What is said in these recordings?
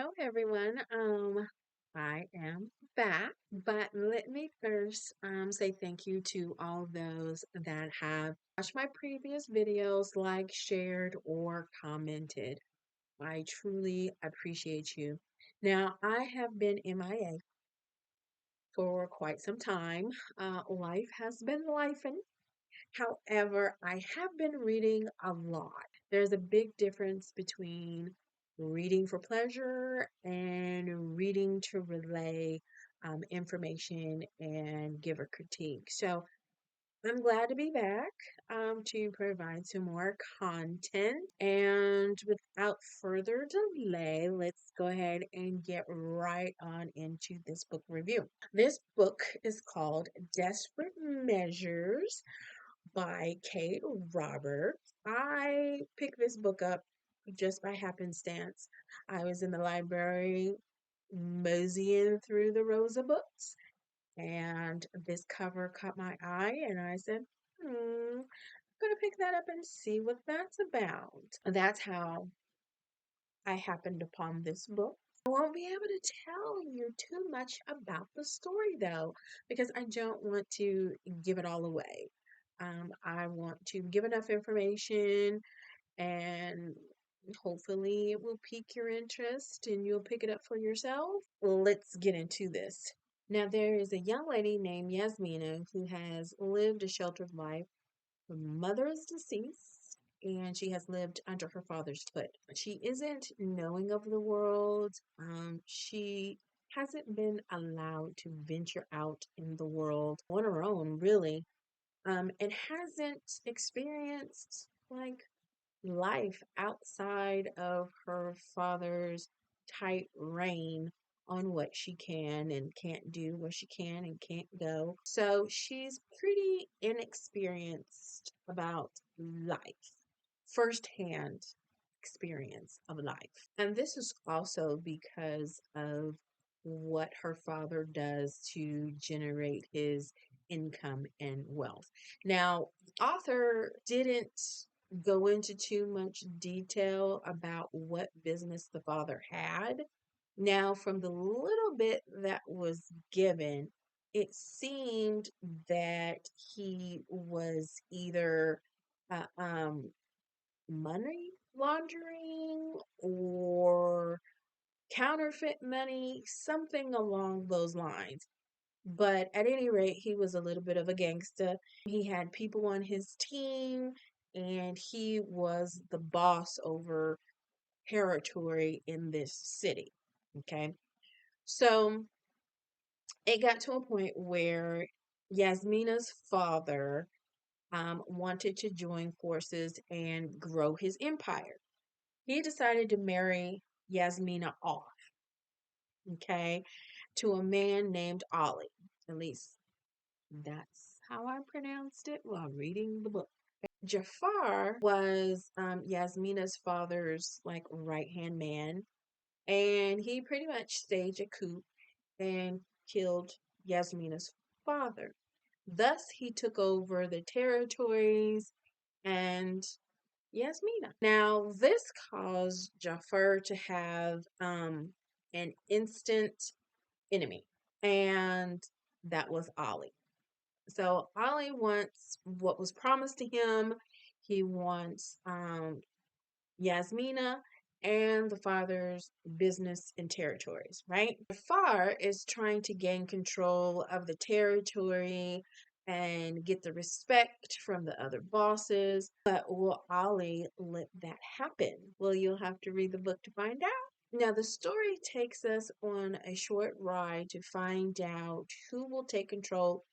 Hello, everyone. I am back, but let me first say thank you to all those that have watched my previous videos, liked, shared, or commented. I truly appreciate you. Now, I have been MIA for quite some time. Life has been lifing. However, I have been reading a lot. There's a big difference between reading for pleasure and reading to relay information and give a critique. So I'm glad to be back to provide some more content. And without further delay, let's go ahead and get right on into this book review. This book is called Desperate Measures by Kate Roberts. I picked this book up just by happenstance. I was in the library moseying through the rows of books, and this cover caught my eye, and I said, I'm going to pick that up and see what that's about. That's how I happened upon this book. I won't be able to tell you too much about the story though, because I don't want to give it all away. I want to give enough information and hopefully it will pique your interest and you'll pick it up for yourself. Let's get into this. Now, there is a young lady named Yasmina who has lived a sheltered life. Her mother is deceased and she has lived under her father's foot. She isn't knowing of the world. She hasn't been allowed to venture out in the world on her own, really, and hasn't experienced like life outside of her father's tight reign on what she can and can't do, where she can and can't go. So she's pretty inexperienced about life, firsthand experience of life. And this is also because of what her father does to generate his income and wealth. Now, author didn't go into too much detail about what business the father had. Now, from the little bit that was given, it seemed that he was either uh, um, money laundering or counterfeit money, something along those lines. But at any rate, he was a little bit of a gangster. He had people on his team, and he was the boss over territory in this city. Okay. So it got to a point where Yasmina's father wanted to join forces and grow his empire. He decided to marry Yasmina off, okay, to a man named Ali. At least that's how I pronounced it while reading the book. Jafar was Yasmina's father's like right hand man, and he pretty much staged a coup and killed Yasmina's father. Thus, he took over the territories and Yasmina. Now, this caused Jafar to have an instant enemy, and that was Ali. So Ali wants what was promised to him. He wants Yasmina and the father's business and territories, right? Jafar is trying to gain control of the territory and get the respect from the other bosses. But will Ali let that happen? Well, you'll have to read the book to find out. Now, the story takes us on a short ride to find out who will take control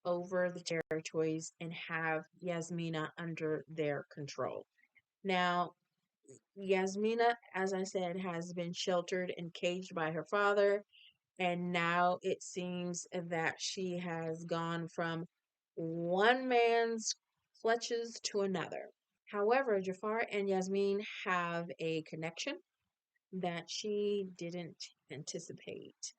over the territories and have Yasmina under their control. Now, Yasmina, as I said, has been sheltered and caged by her father, and now it seems that she has gone from one man's clutches to another. However, Jafar and Yasmin have a connection that she didn't anticipate.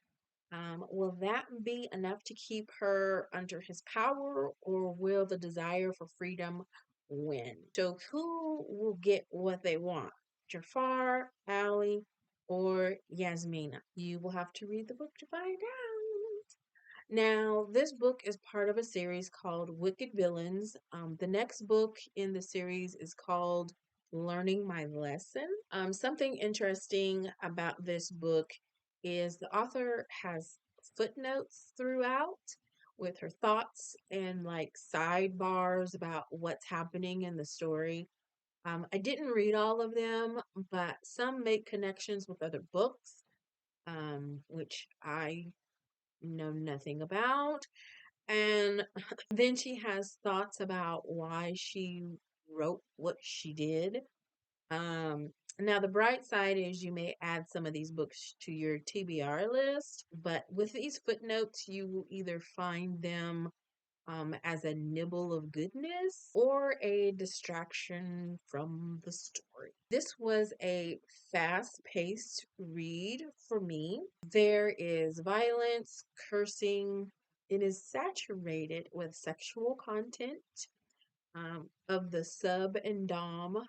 Will that be enough to keep her under his power, or will the desire for freedom win? So, who will get what they want? Jafar, Ali, or Yasmina. You will have to read the book to find out. Now, this book is part of a series called Wicked Villains. The next book in the series is called Learning My Lesson. Something interesting about this book is the author has footnotes throughout with her thoughts and like sidebars about what's happening in the story. I didn't read all of them, but some make connections with other books, which I know nothing about. And then she has thoughts about why she wrote what she did. Um, Now, the bright side is you may add some of these books to your TBR list, but with these footnotes, you will either find them as a nibble of goodness or a distraction from the story. This was a fast paced read for me. There is violence, cursing. It is saturated with sexual content of the sub and dom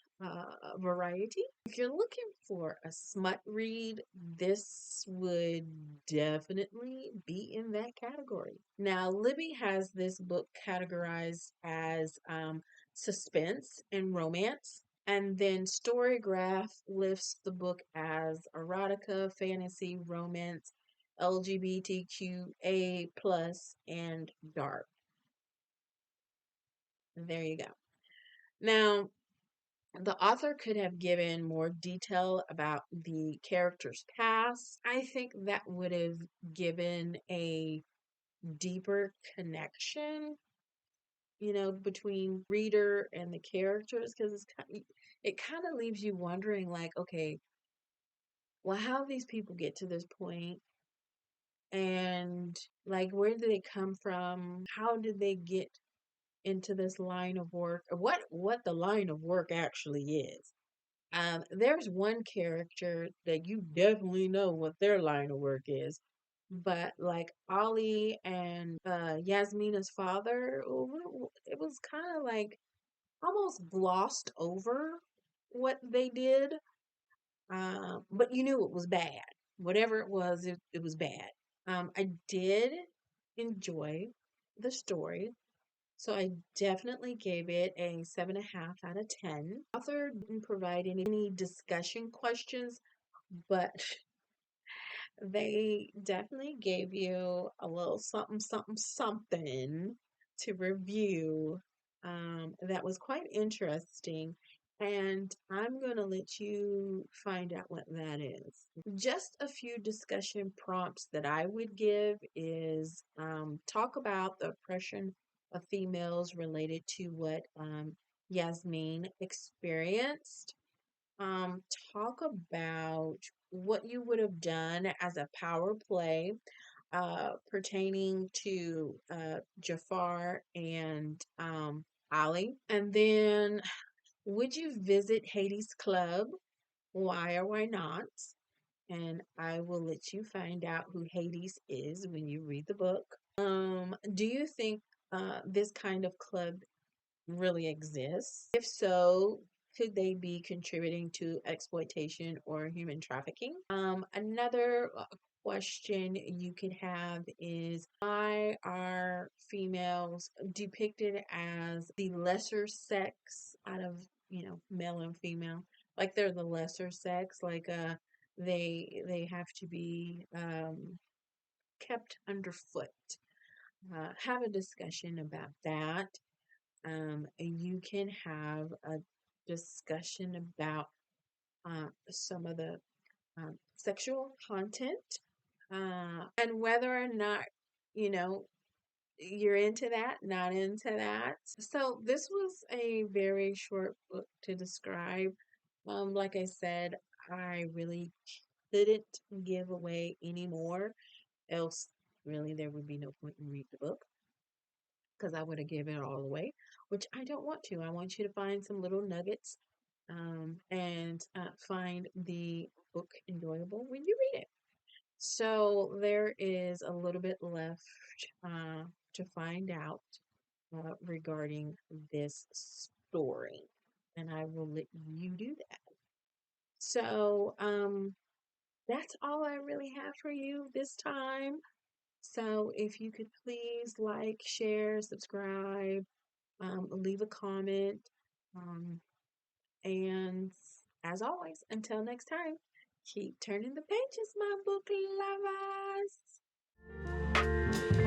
variety. If you're looking for a smut read, this would definitely be in that category. Now, Libby has this book categorized as suspense and romance. And then Storygraph lifts the book as erotica, fantasy, romance, LGBTQA plus, and dark. There you go. Now, the author could have given more detail about the character's past. I think that would have given a deeper connection, between reader and the characters because it kind of leaves you wondering like, okay, well, how did these people get to this point? And like, where did they come from? How did they get into this line of work? Or what the line of work actually is? There's one character that you definitely know what their line of work is, but like Ali and Yasmina's father, it was kind of like almost glossed over what they did, but you knew it was bad. Whatever it was, it was bad. I did enjoy the story. So I definitely gave it a 7.5 out of 10. The author didn't provide any discussion questions, but they definitely gave you a little something, something, something to review. That was quite interesting. And I'm going to let you find out what that is. Just a few discussion prompts that I would give is talk about the oppression of females related to what Yasmin experienced. Um, Talk about what you would have done as a power play pertaining to Jafar and Ali. And then, would you visit Hades Club? Why or why not? And I will let you find out who Hades is when you read the book. Do you think this kind of club really exists? If so, could they be contributing to exploitation or human trafficking? Another question you could have is why are females depicted as the lesser sex out of, male and female? Like they're the lesser sex, like they have to be kept underfoot. Have a discussion about that. You can have a discussion about some of the sexual content and whether or not, you know, you're into that, not into that. So, this was a very short book to describe. Like I said, I really couldn't give away any more, else, really, there would be no point in reading the book because I would have given it all away, which I don't want to. I want you to find some little nuggets and find the book enjoyable when you read it. So there is a little bit left to find out regarding this story, and I will let you do that. So, that's all I really have for you this time. So if you could please like, share, subscribe, leave a comment. Um, and as always, until next time, keep turning the pages, my book lovers.